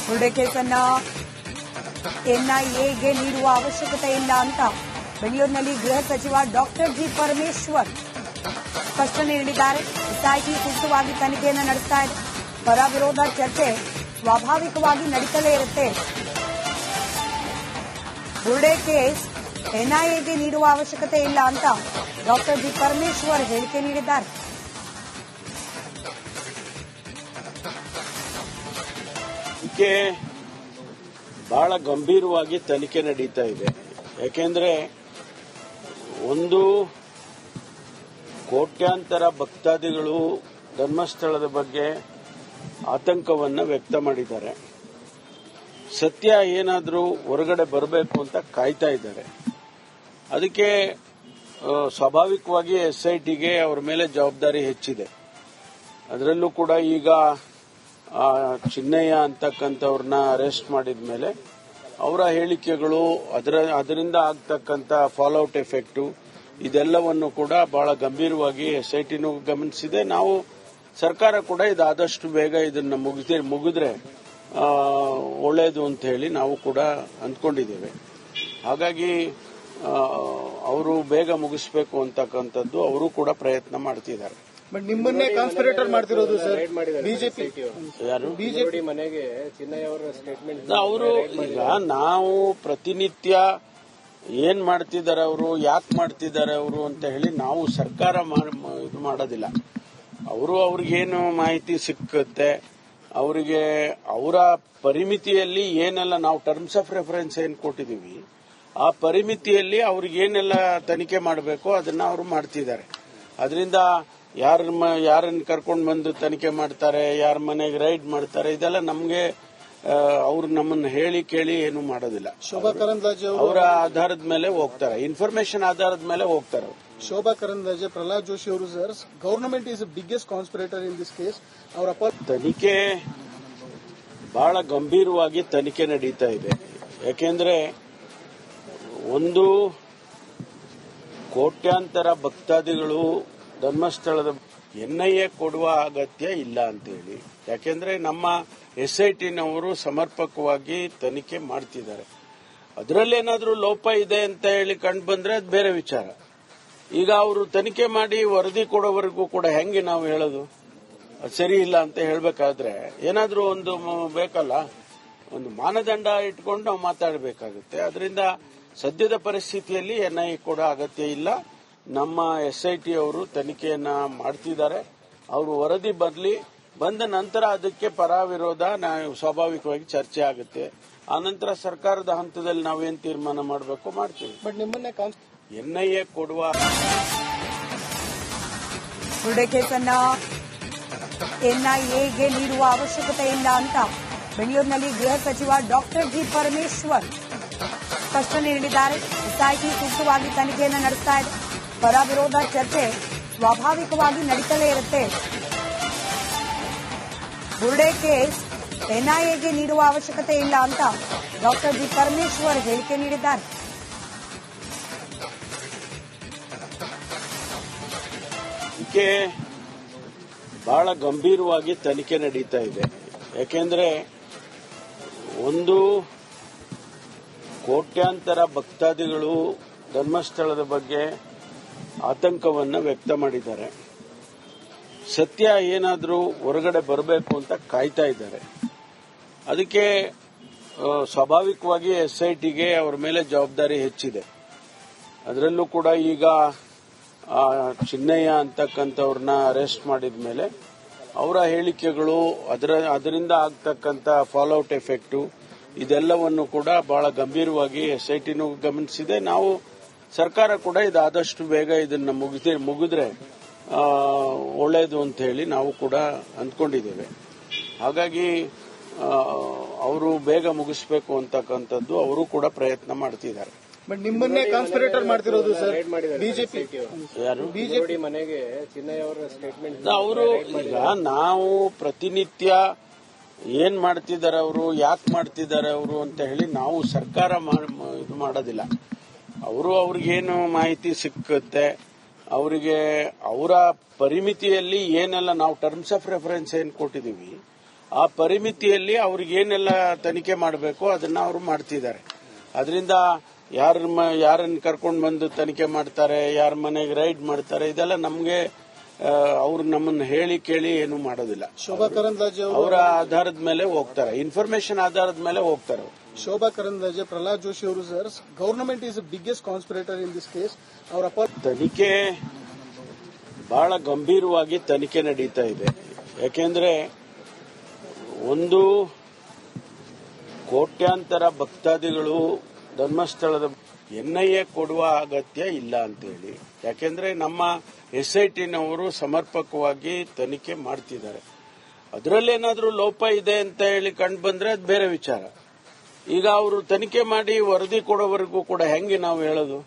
ಬುರ್ಡೆ ಕೇಸನ್ನ ಎನ್ಐಎಗೆ ನೀಡುವ ಅವಶ್ಯಕತೆ ಇಲ್ಲ ಅಂತ ಬೆಂಗಳೂರಿನಲ್ಲಿ ಗೃಹ ಸಚಿವ ಡಾಕ್ಟರ್ ಜಿ ಪರಮೇಶ್ವರ್ ಸ್ಪಷ್ಟನೆ ನೀಡಿದ್ದಾರೆ. ಎಸ್ಐಟಿ ಸೂಕ್ತವಾಗಿ ತನಿಖೆಯನ್ನು ನಡೆಸ್ತಾ ಇದೆ. ಪರ ವಿರೋಧ ಚರ್ಚೆ ಸ್ವಾಭಾವಿಕವಾಗಿ ನಡೀತಲೇ ಇರುತ್ತೆ. ಬುರ್ಡೆ ಕೇಸ್ ಎನ್ಐಎಗೆ ನೀಡುವ ಅವಶ್ಯಕತೆ ಇಲ್ಲ ಅಂತ ಡಾಕ್ಟರ್ ಜಿ ಪರಮೇಶ್ವರ್ ಹೇಳಿಕೆ ನೀಡಿದ್ದಾರೆ. ಬಹಳ ಗಂಭೀರವಾಗಿ ತನಿಖೆ ನಡೀತಾ ಇದೆ. ಯಾಕೆಂದ್ರೆ ಒಂದು ಕೋಟ್ಯಾಂತರ ಭಕ್ತಾದಿಗಳು ಧರ್ಮಸ್ಥಳದ ಬಗ್ಗೆ ಆತಂಕವನ್ನ ವ್ಯಕ್ತ ಮಾಡಿದ್ದಾರೆ. ಸತ್ಯ ಏನಾದರೂ ಹೊರಗಡೆ ಬರಬೇಕು ಅಂತ ಕಾಯ್ತಾ ಇದ್ದಾರೆ. ಅದಕ್ಕೆ ಸ್ವಾಭಾವಿಕವಾಗಿ ಎಸ್ಐಟಿಗೆ ಅವರ ಮೇಲೆ ಜವಾಬ್ದಾರಿ ಹೆಚ್ಚಿದೆ. ಅದರಲ್ಲೂ ಕೂಡ ಈಗ ಚಿನ್ನಯ್ಯ ಅಂತಕ್ಕಂಥವ್ರನ್ನ ಅರೆಸ್ಟ್ ಮಾಡಿದ ಮೇಲೆ ಅವರ ಹೇಳಿಕೆಗಳು ಅದರಿಂದ ಆಗ್ತಕ್ಕಂಥ ಫಾಲೋಔಟ್ ಎಫೆಕ್ಟು ಇದೆಲ್ಲವನ್ನು ಕೂಡ ಬಹಳ ಗಂಭೀರವಾಗಿ ಎಸ್ಐಟಿನೂ ಗಮನಿಸಿದೆ. ನಾವು ಸರ್ಕಾರ ಕೂಡ ಇದಾದಷ್ಟು ಬೇಗ ಇದನ್ನ ಮುಗಿದ್ರೆ ಒಳ್ಳೆಯದು ಅಂತ ಹೇಳಿ ನಾವು ಕೂಡ ಅಂದ್ಕೊಂಡಿದ್ದೇವೆ. ಹಾಗಾಗಿ ಅವರು ಬೇಗ ಮುಗಿಸಬೇಕು ಅಂತಕ್ಕಂಥದ್ದು ಅವರು ಕೂಡ ಪ್ರಯತ್ನ ಮಾಡ್ತಿದ್ದಾರೆ. ಬಟ್ ನಿಮ್ಮನ್ನೇ ಕಾನ್ಸ್ಪಿರೇಟರ್ ಮಾಡ್ತಿರೋದು ಸರ್ ಬಿಜೆಪಿ. ಯಾರು ಬಿಜೆಪಿ ಮನೆಗೆ ಚಿನ್ನಯ್ಯ ಅವರ ಸ್ಟೇಟ್ಮೆಂಟ್ ಅವರು ಈಗ ನಾವು ಪ್ರತಿನಿತ್ಯ ಏನ್ ಮಾಡ್ತಿದ್ದಾರೆ ಅವರು, ಯಾಕೆ ಮಾಡ್ತಿದ್ದಾರೆ ಅವರು ಅಂತ ಹೇಳಿ ನಾವು ಸರ್ಕಾರ ಇದು ಮಾಡೋದಿಲ್ಲ. ಅವ್ರಿಗೇನು ಮಾಹಿತಿ ಸಿಕ್ಕುತ್ತೆ, ಅವರಿಗೆ ಅವರ ಪರಿಮಿತಿಯಲ್ಲಿ ಏನೆಲ್ಲ ನಾವು ಟರ್ಮ್ಸ್ ಆಫ್ ರೆಫರೆನ್ಸ್ ಏನ್ ಕೊಟ್ಟಿದೀವಿ ಆ ಪರಿಮಿತಿಯಲ್ಲಿ ಅವ್ರಿಗೇನೆಲ್ಲ ತನಿಖೆ ಮಾಡಬೇಕು ಅದನ್ನ ಅವರು ಮಾಡ್ತಿದ್ದಾರೆ. ಅದರಿಂದ ಯಾರನ್ನ ಕರ್ಕೊಂಡು ಬಂದು ತನಿಖೆ ಮಾಡ್ತಾರೆ, ಯಾರ ಮನೆಗೆ ರೈಡ್ ಮಾಡ್ತಾರೆ, ಇದೆಲ್ಲ ನಮ್ಗೆ ಅವ್ರು ನಮ್ಮನ್ನ ಹೇಳಿ ಕೇಳಿ ಏನು ಮಾಡೋದಿಲ್ಲ. ಶೋಭಾ ಕರಂದ್ಲಾಜೆ ಅವರ ಆಧಾರದ ಮೇಲೆ ಹೋಗ್ತಾರೆ, ಇನ್ಫಾರ್ಮೇಶನ್ ಆಧಾರದ ಮೇಲೆ ಹೋಗ್ತಾರೆ. ಶೋಭಾ ಕರಂದ್ಲಾಜೆ, ಪ್ರಹ್ಲಾದ್ ಜೋಶಿ ಅವರು sir government is biggest conspirator in this case. ಅವರ ತನಿಖೆ ಬಹಳ ಗಂಭೀರವಾಗಿ ತನಿಖೆ ನಡೀತಾ ಇದೆ. ಯಾಕೆಂದ್ರೆ ಒಂದು ಕೋಟ್ಯಾಂತರ ಭಕ್ತಾದಿಗಳು ಧರ್ಮಸ್ಥಳದ ಎನ್ಐಎ ಕೊಡುವ ಅಗತ್ಯ ಇಲ್ಲ ಅಂತ ಹೇಳಿ. ಯಾಕೆಂದ್ರೆ ನಮ್ಮ ಎಸ್ಐಟಿನವರು ಸಮರ್ಪಕವಾಗಿ ತನಿಖೆ ಮಾಡ್ತಿದ್ದಾರೆ. ಅದರಲ್ಲೇನಾದ್ರೂ ಲೋಪ ಇದೆ ಅಂತ ಹೇಳಿ ಕಂಡು ಬಂದ್ರೆ ಅದು ಬೇರೆ ವಿಚಾರ. ಈಗ ಅವರು ತನಿಖೆ ಮಾಡಿ ವರದಿ ಕೊಡೋವರೆಗೂ ಕೂಡ ಹೆಂಗೆ ನಾವು ಹೇಳೋದು? ಅದು ಸರಿ ಇಲ್ಲ ಅಂತ ಹೇಳಬೇಕಾದ್ರೆ ಏನಾದ್ರೂ ಒಂದು ಬೇಕಲ್ಲ, ಒಂದು ಮಾನದಂಡ ಇಟ್ಕೊಂಡು ನಾವು ಮಾತಾಡಬೇಕಾಗುತ್ತೆ. ಅದರಿಂದ ಸದ್ಯದ ಪರಿಸ್ಥಿತಿಯಲ್ಲಿ ಎನ್ಐಎ ಕೊಡೋ ಅಗತ್ಯ ಇಲ್ಲ. ನಮ್ಮ ಎಸ್ಐಟಿ ಅವರು ತನಿಖೆಯನ್ನ ಮಾಡ್ತಿದ್ದಾರೆ. ಅವರು ವರದಿ ಬಂದ ನಂತರ ಅದಕ್ಕೆ ಪರ ವಿರೋಧ ಸ್ವಾಭಾವಿಕವಾಗಿ ಚರ್ಚೆ ಆಗುತ್ತೆ. ಆನಂತರ ಸರ್ಕಾರದ ಹಂತದಲ್ಲಿ ನಾವೇನ್ ತೀರ್ಮಾನ ಮಾಡಬೇಕು ಮಾಡ್ತೀವಿ. ಬಟ್ ನಿಮ್ಮನ್ನೇ ಎನ್ಐಎ ಕೊಡುವ ಬುರ್ಡೆ ಕೇಸನ್ನ ಎನ್ಐಎಗೆ ನೀಡುವ ಅವಶ್ಯಕತೆ ಇಲ್ಲ ಅಂತ ಬೆಂಗಳೂರಿನಲ್ಲಿ ಗೃಹ ಸಚಿವ ಡಾಕ್ಟರ್ ಜಿ ಪರಮೇಶ್ವರ್ ಸ್ಪಷ್ಟನೆ ನೀಡಿದ್ದಾರೆ. ಎಸ್ಐಟಿ ಸೂಕ್ತವಾಗಿ ತನಿಖೆಯನ್ನು ನಡೆಸ್ತಾ ಇದೆ. ಪರ ವಿರೋಧ ಚರ್ಚೆ ಸ್ವಾಭಾವಿಕವಾಗಿ ನಡೀತಲೇ ಇರುತ್ತೆ. ಬುರ್ಡೆ ಕೇಸ್ ಎನ್ಐಎಗೆ ನೀಡುವ ಅವಶ್ಯಕತೆ ಇಲ್ಲ ಅಂತ ಡಾಕ್ಟರ್ ಜಿ ಪರಮೇಶ್ವರ್ ಹೇಳಿಕೆ ನೀಡಿದ್ದಾರೆ. ಬಹಳ ಗಂಭೀರವಾಗಿ ತನಿಖೆ ನಡೀತಾ ಇದೆ. ಯಾಕೆಂದ್ರೆ ಒಂದು ಕೋಟ್ಯಾಂತರ ಭಕ್ತಾದಿಗಳು ಧರ್ಮಸ್ಥಳದ ಬಗ್ಗೆ ಆತಂಕವನ್ನ ವ್ಯಕ್ತ ಮಾಡಿದ್ದಾರೆ. ಸತ್ಯ ಏನಾದರೂ ಹೊರಗಡೆ ಬರಬೇಕು ಅಂತ ಕಾಯ್ತಾ ಇದ್ದಾರೆ. ಅದಕ್ಕೆ ಸ್ವಾಭಾವಿಕವಾಗಿ ಎಸ್ಐಟಿಗೆ ಅವರ ಮೇಲೆ ಜವಾಬ್ದಾರಿ ಹೆಚ್ಚಿದೆ. ಅದರಲ್ಲೂ ಕೂಡ ಈಗ ಚಿನ್ನಯ್ಯ ಅಂತಕ್ಕಂಥವ್ರನ್ನ ಅರೆಸ್ಟ್ ಮಾಡಿದ ಮೇಲೆ ಅವರ ಹೇಳಿಕೆಗಳು ಅದರಿಂದ ಆಗ್ತಕ್ಕಂಥ ಫಾಲೋಔಟ್ ಎಫೆಕ್ಟು ಇದೆಲ್ಲವನ್ನು ಕೂಡ ಬಹಳ ಗಂಭೀರವಾಗಿ ಎಸ್ಐಟಿನೂ ಗಮನಿಸಿದೆ. ನಾವು ಸರ್ಕಾರ ಕೂಡ ಇದಾದಷ್ಟು ಬೇಗ ಇದನ್ನ ಮುಗಿದ್ರೆ ಒಳ್ಳೆಯದು ಅಂತ ಹೇಳಿ ನಾವು ಕೂಡ ಅಂದ್ಕೊಂಡಿದ್ದೇವೆ. ಹಾಗಾಗಿ ಅವರು ಬೇಗ ಮುಗಿಸಬೇಕು ಅಂತಕ್ಕಂಥದ್ದು ಅವರು ಕೂಡ ಪ್ರಯತ್ನ ಮಾಡ್ತಿದ್ದಾರೆ. ಬಟ್ ನಿಮ್ಮನ್ನೇ ಕಾನ್ಸ್ಪಿರೇಟರ್ ಮಾಡ್ತಿರೋದು ಸರ್ ಬಿಜೆಪಿ. ಯಾರು ಬಿಜೆಪಿ ಮನೆಗೆ ಚಿನ್ನಯ್ಯ ಅವರ ಸ್ಟೇಟ್ಮೆಂಟ್ ಅವರು ಈಗ ನಾವು ಪ್ರತಿನಿತ್ಯ ಏನ್ ಮಾಡ್ತಿದ್ದಾರೆ ಅವರು, ಯಾಕೆ ಮಾಡ್ತಿದ್ದಾರೆ ಅವರು ಅಂತ ಹೇಳಿ ನಾವು ಸರ್ಕಾರ ಇದು ಮಾಡೋದಿಲ್ಲ. ಅವ್ರಿಗೇನು ಮಾಹಿತಿ ಸಿಕ್ಕುತ್ತೆ, ಅವರಿಗೆ ಅವರ ಪರಿಮಿತಿಯಲ್ಲಿ ಏನೆಲ್ಲ ನಾವು ಟರ್ಮ್ಸ್ ಆಫ್ ರೆಫರೆನ್ಸ್ ಏನ್ ಕೊಟ್ಟಿದೀವಿ ಆ ಪರಿಮಿತಿಯಲ್ಲಿ ಅವ್ರಿಗೇನೆಲ್ಲ ತನಿಖೆ ಮಾಡಬೇಕು ಅದನ್ನ ಅವರು ಮಾಡ್ತಿದ್ದಾರೆ. ಅದರಿಂದ ಯಾರನ್ನ ಕರ್ಕೊಂಡು ಬಂದು ತನಿಖೆ ಮಾಡ್ತಾರೆ, ಯಾರ ಮನೆಗೆ ರೈಡ್ ಮಾಡ್ತಾರೆ, ಇದೆಲ್ಲ ನಮ್ಗೆ ಅವ್ರು ನಮ್ಮನ್ನ ಹೇಳಿ ಕೇಳಿ ಏನು ಮಾಡೋದಿಲ್ಲ. ಶೋಭಾ ಕರಂದ್ಲಾಜೆ ಅವರ ಆಧಾರದ ಮೇಲೆ ಹೋಗ್ತಾರೆ, ಇನ್ಫಾರ್ಮೇಶನ್ ಆಧಾರದ ಮೇಲೆ ಹೋಗ್ತಾರೆ. ಶೋಭಾ ಕರಂದ್ಲಾಜೆ, ಪ್ರಹ್ಲಾದ್ ಜೋಶಿ ಅವರು sir, government is the biggest conspirator in this case. ಅವರ ತನಿಖೆ ಬಹಳ ಗಂಭೀರವಾಗಿ ತನಿಖೆ ನಡೀತಾ ಇದೆ. ಯಾಕೆಂದ್ರೆ ಒಂದು ಕೋಟ್ಯಾಂತರ ಭಕ್ತಾದಿಗಳು ಧರ್ಮಸ್ಥಳದ ಎನ್ಐಎ ಕೊಡುವ ಅಗತ್ಯ ಇಲ್ಲ ಅಂತೇಳಿ, ಯಾಕೆಂದ್ರೆ ನಮ್ಮ ಎಸ್ಐಟಿನವರು ಸಮರ್ಪಕವಾಗಿ ತನಿಖೆ ಮಾಡ್ತಿದ್ದಾರೆ. ಅದರಲ್ಲೇನಾದ್ರೂ ಲೋಪ ಇದೆ ಅಂತ ಹೇಳಿ ಕಂಡು ಬಂದ್ರೆ ಅದು ಬೇರೆ ವಿಚಾರ. ಈಗ ಅವರು ತನಿಖೆ ಮಾಡಿ ವರದಿ ಕೊಡೋವರೆಗೂ ಕೂಡ ಹೆಂಗೆ ನಾವು ಹೇಳೋದು?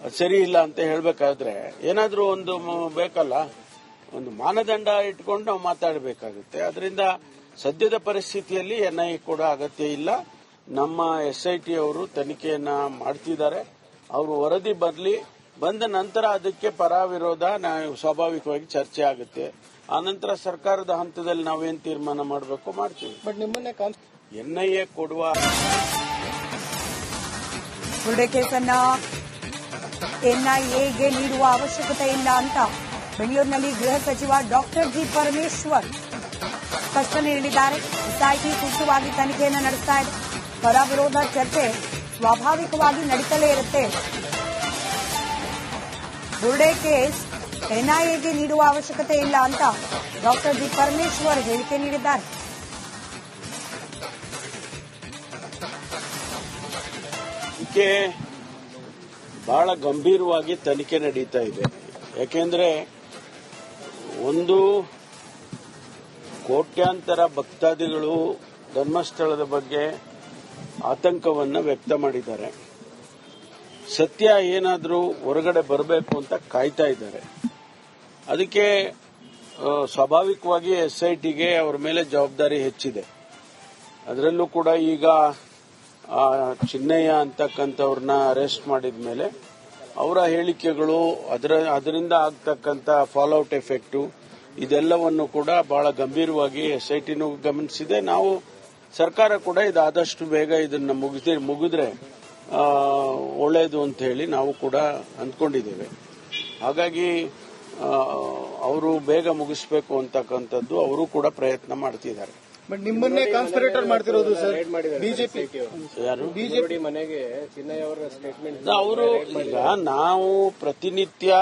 ಅದು ಸರಿ ಇಲ್ಲ ಅಂತ ಹೇಳಬೇಕಾದ್ರೆ ಏನಾದ್ರೂ ಒಂದು ಬೇಕಲ್ಲ, ಒಂದು ಮಾನದಂಡ ಇಟ್ಕೊಂಡು ನಾವು ಮಾತಾಡಬೇಕಾಗುತ್ತೆ. ಅದರಿಂದ ಸದ್ಯದ ಪರಿಸ್ಥಿತಿಯಲ್ಲಿ ಎನ್ಐಎ ಕೂಡ ಅಗತ್ಯ ಇಲ್ಲ. ನಮ್ಮ ಎಸ್ಐಟಿ ಅವರು ತನಿಖೆಯನ್ನ ಮಾಡ್ತಿದ್ದಾರೆ. ಅವರು ವರದಿ ಬಂದ ನಂತರ ಅದಕ್ಕೆ ಪರ ವಿರೋಧ ಸ್ವಾಭಾವಿಕವಾಗಿ ಚರ್ಚೆ ಆಗುತ್ತೆ. ಆನಂತರ ಸರ್ಕಾರದ ಹಂತದಲ್ಲಿ ನಾವೇನ್ ತೀರ್ಮಾನ ಮಾಡಬೇಕು ಮಾಡ್ತೀವಿ. ಬಟ್ ನಿಮ್ಮನ್ನೇ ಎನ್ಐಎ ಕೊಡುವ ಬುರ್ಡೆ ಕೇಸನ್ನ ಎನ್ಐಎಗೆ ನೀಡುವ ಅವಶ್ಯಕತೆ ಇಲ್ಲ ಅಂತ ಬೆಂಗಳೂರಿನಲ್ಲಿ ಗೃಹ ಸಚಿವ ಡಾಕ್ಟರ್ ಜಿ ಪರಮೇಶ್ವರ್ ಸ್ಪಷ್ಟನೆ ನೀಡಿದ್ದಾರೆ. ಎಸ್ಐಟಿ ಸೂಕ್ತವಾಗಿ ತನಿಖೆಯನ್ನು ನಡೆಸ್ತಾ ಇದೆ. ಪರ ವಿರೋಧ ಚರ್ಚೆ ಸ್ವಾಭಾವಿಕವಾಗಿ ನಡೀತಲೇ ಇರುತ್ತೆ. ಬುರ್ಡೆ ಕೇಸ್ ಎನ್ಐಎಗೆ ನೀಡುವ ಅವಶ್ಯಕತೆ ಇಲ್ಲ ಅಂತ ಡಾಕ್ಟರ್ ಜಿ ಪರಮೇಶ್ವರ್ ಹೇಳಿಕೆ ನೀಡಿದ್ದಾರೆ. ಇದಕ್ಕೆ ಬಹಳ ಗಂಭೀರವಾಗಿ ತನಿಖೆ ನಡೀತಾ ಇದೆ. ಯಾಕೆಂದ್ರೆ ಒಂದು ಕೋಟ್ಯಾಂತರ ಭಕ್ತಾದಿಗಳು ಧರ್ಮಸ್ಥಳದ ಬಗ್ಗೆ ಆತಂಕವನ್ನು ವ್ಯಕ್ತ ಮಾಡಿದ್ದಾರೆ. ಸತ್ಯ ಏನಾದರೂ ಹೊರಗಡೆ ಬರಬೇಕು ಅಂತ ಕಾಯ್ತಾ ಇದ್ದಾರೆ. ಅದಕ್ಕೆ ಸ್ವಾಭಾವಿಕವಾಗಿ ಎಸ್ಐಟಿಗೆ ಅವರ ಮೇಲೆ ಜವಾಬ್ದಾರಿ ಹೆಚ್ಚಿದೆ. ಅದರಲ್ಲೂ ಕೂಡ ಈಗ ಚಿನ್ನಯ್ಯ ಅಂತಕ್ಕಂಥವ್ರನ್ನ ಅರೆಸ್ಟ್ ಮಾಡಿದ ಮೇಲೆ ಅವರ ಹೇಳಿಕೆಗಳು, ಅದರಿಂದ ಆಗ್ತಕ್ಕಂಥ ಫಾಲೋಔಟ್ ಎಫೆಕ್ಟು, ಇದೆಲ್ಲವನ್ನು ಕೂಡ ಬಹಳ ಗಂಭೀರವಾಗಿ ಎಸ್ಐಟಿನೂ ಗಮನಿಸಿದೆ. ನಾವು ಸರ್ಕಾರ ಕೂಡ ಇದಾದಷ್ಟು ಬೇಗ ಇದನ್ನ ಮುಗಿದ್ರೆ ಒಳ್ಳೆಯದು ಅಂತ ಹೇಳಿ ನಾವು ಕೂಡ ಅಂದ್ಕೊಂಡಿದ್ದೇವೆ. ಹಾಗಾಗಿ ಅವರು ಬೇಗ ಮುಗಿಸಬೇಕು ಅಂತಕ್ಕಂಥದ್ದು ಅವರು ಕೂಡ ಪ್ರಯತ್ನ ಮಾಡ್ತಿದ್ದಾರೆ. ಬಟ್ ನಿಮ್ಮನ್ನೇ ಕಾನ್ಸ್ಪಿರೇಟರ್ ಮಾಡ್ತಿರೋದು ಸರ್ ಬಿಜೆಪಿ. ಯಾರು? ಬಿಜೆಪಿ ಮನೆಗೆ ಚಿನ್ನಯ್ಯ ಅವರ ಸ್ಟೇಟ್ಮೆಂಟ್ ಅವರು ಈಗ ನಾವು ಪ್ರತಿನಿತ್ಯ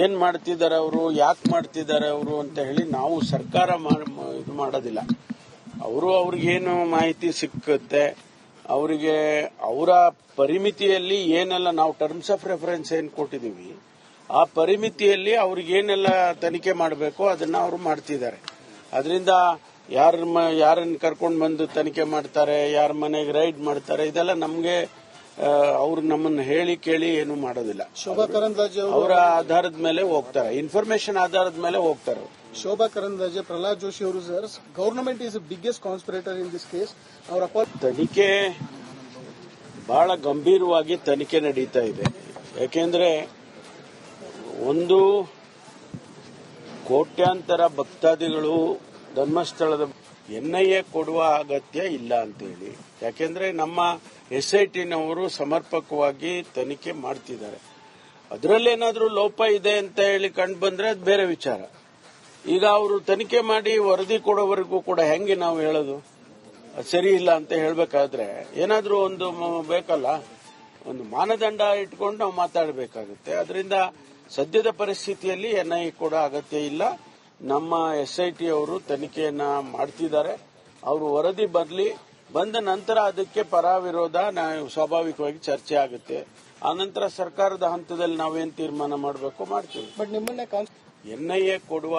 ಏನ್ ಮಾಡ್ತಿದ್ದಾರೆ ಅವರು, ಯಾಕೆ ಮಾಡ್ತಿದ್ದಾರೆ ಅವರು ಅಂತ ಹೇಳಿ ನಾವು ಸರ್ಕಾರ ಇದು ಮಾಡೋದಿಲ್ಲ. ಅವ್ರಿಗೇನು ಮಾಹಿತಿ ಸಿಕ್ಕುತ್ತೆ, ಅವರಿಗೆ ಅವರ ಪರಿಮಿತಿಯಲ್ಲಿ ಏನೆಲ್ಲ ನಾವು ಟರ್ಮ್ಸ್ ಆಫ್ ರೆಫರೆನ್ಸ್ ಏನ್ ಕೊಟ್ಟಿದೀವಿ ಆ ಪರಿಮಿತಿಯಲ್ಲಿ ಅವ್ರಿಗೇನೆಲ್ಲ ತನಿಖೆ ಮಾಡಬೇಕು ಅದನ್ನ ಅವರು ಮಾಡ್ತಿದ್ದಾರೆ. ಅದರಿಂದ ಯಾರನ್ನ ಕರ್ಕೊಂಡು ಬಂದು ತನಿಖೆ ಮಾಡ್ತಾರೆ, ಯಾರ ಮನೆಗೆ ರೈಡ್ ಮಾಡ್ತಾರೆ, ಇದೆಲ್ಲ ನಮ್ಗೆ ಅವ್ರು ನಮ್ಮನ್ನ ಹೇಳಿ ಕೇಳಿ ಏನು ಮಾಡೋದಿಲ್ಲ. ಶೋಭಾ ಕರಂದ್ಲಾಜೆ ಅವರ ಆಧಾರದ ಮೇಲೆ ಹೋಗ್ತಾರೆ, ಇನ್ಫಾರ್ಮೇಶನ್ ಆಧಾರದ ಮೇಲೆ ಹೋಗ್ತಾರೆ. ಶೋಭಾ ಕರಂದ್ಲಾಜೆ, ಪ್ರಹ್ಲಾದ್ ಜೋಶಿ ಅವರು sir, government is the biggest conspirator in this case. ಅವರ ತನಿಖೆ ಬಹಳ ಗಂಭೀರವಾಗಿ ತನಿಖೆ ನಡೀತಾ ಇದೆ. ಯಾಕೆಂದ್ರೆ ಒಂದು ಕೋಟ್ಯಾಂತರ ಭಕ್ತಾದಿಗಳು ಧರ್ಮಸ್ಥಳದ ಎನ್ಐಎ ಕೊಡುವ ಅಗತ್ಯ ಇಲ್ಲ ಅಂತೇಳಿ, ಯಾಕೆಂದ್ರೆ ನಮ್ಮ ಎಸ್ಐಟಿನವರು ಸಮರ್ಪಕವಾಗಿ ತನಿಖೆ ಮಾಡ್ತಿದ್ದಾರೆ. ಅದರಲ್ಲೇನಾದ್ರೂ ಲೋಪ ಇದೆ ಅಂತ ಹೇಳಿ ಕಂಡು ಬಂದ್ರೆ ಅದು ಬೇರೆ ವಿಚಾರ. ಈಗ ಅವರು ತನಿಖೆ ಮಾಡಿ ವರದಿ ಕೊಡೋವರೆಗೂ ಕೂಡ ಹೆಂಗೆ ನಾವು ಹೇಳೋದು? ಅದು ಸರಿ ಇಲ್ಲ ಅಂತ ಹೇಳಬೇಕಾದ್ರೆ ಏನಾದ್ರೂ ಒಂದು ಬೇಕಲ್ಲ, ಒಂದು ಮಾನದಂಡ ಇಟ್ಕೊಂಡು ನಾವು ಮಾತಾಡಬೇಕಾಗುತ್ತೆ. ಅದರಿಂದ ಸದ್ಯದ ಪರಿಸ್ಥಿತಿಯಲ್ಲಿ ಎನ್ಐಎ ಕೂಡ ಅಗತ್ಯ ಇಲ್ಲ. ನಮ್ಮ ಎಸ್ಐಟಿ ಅವರು ತನಿಖೆಯನ್ನ ಮಾಡ್ತಿದ್ದಾರೆ. ಅವರು ವರದಿ ಬಂದ ನಂತರ ಅದಕ್ಕೆ ಪರ ವಿರೋಧ ಸ್ವಾಭಾವಿಕವಾಗಿ ಚರ್ಚೆ ಆಗುತ್ತೆ. ಆನಂತರ ಸರ್ಕಾರದ ಹಂತದಲ್ಲಿ ನಾವೇನ್ ತೀರ್ಮಾನ ಮಾಡಬೇಕು ಮಾಡ್ತೀವಿ. ಬಟ್ ನಿಮ್ಮನ್ನೇ ಎನ್ಐಎ ಕೊಡುವ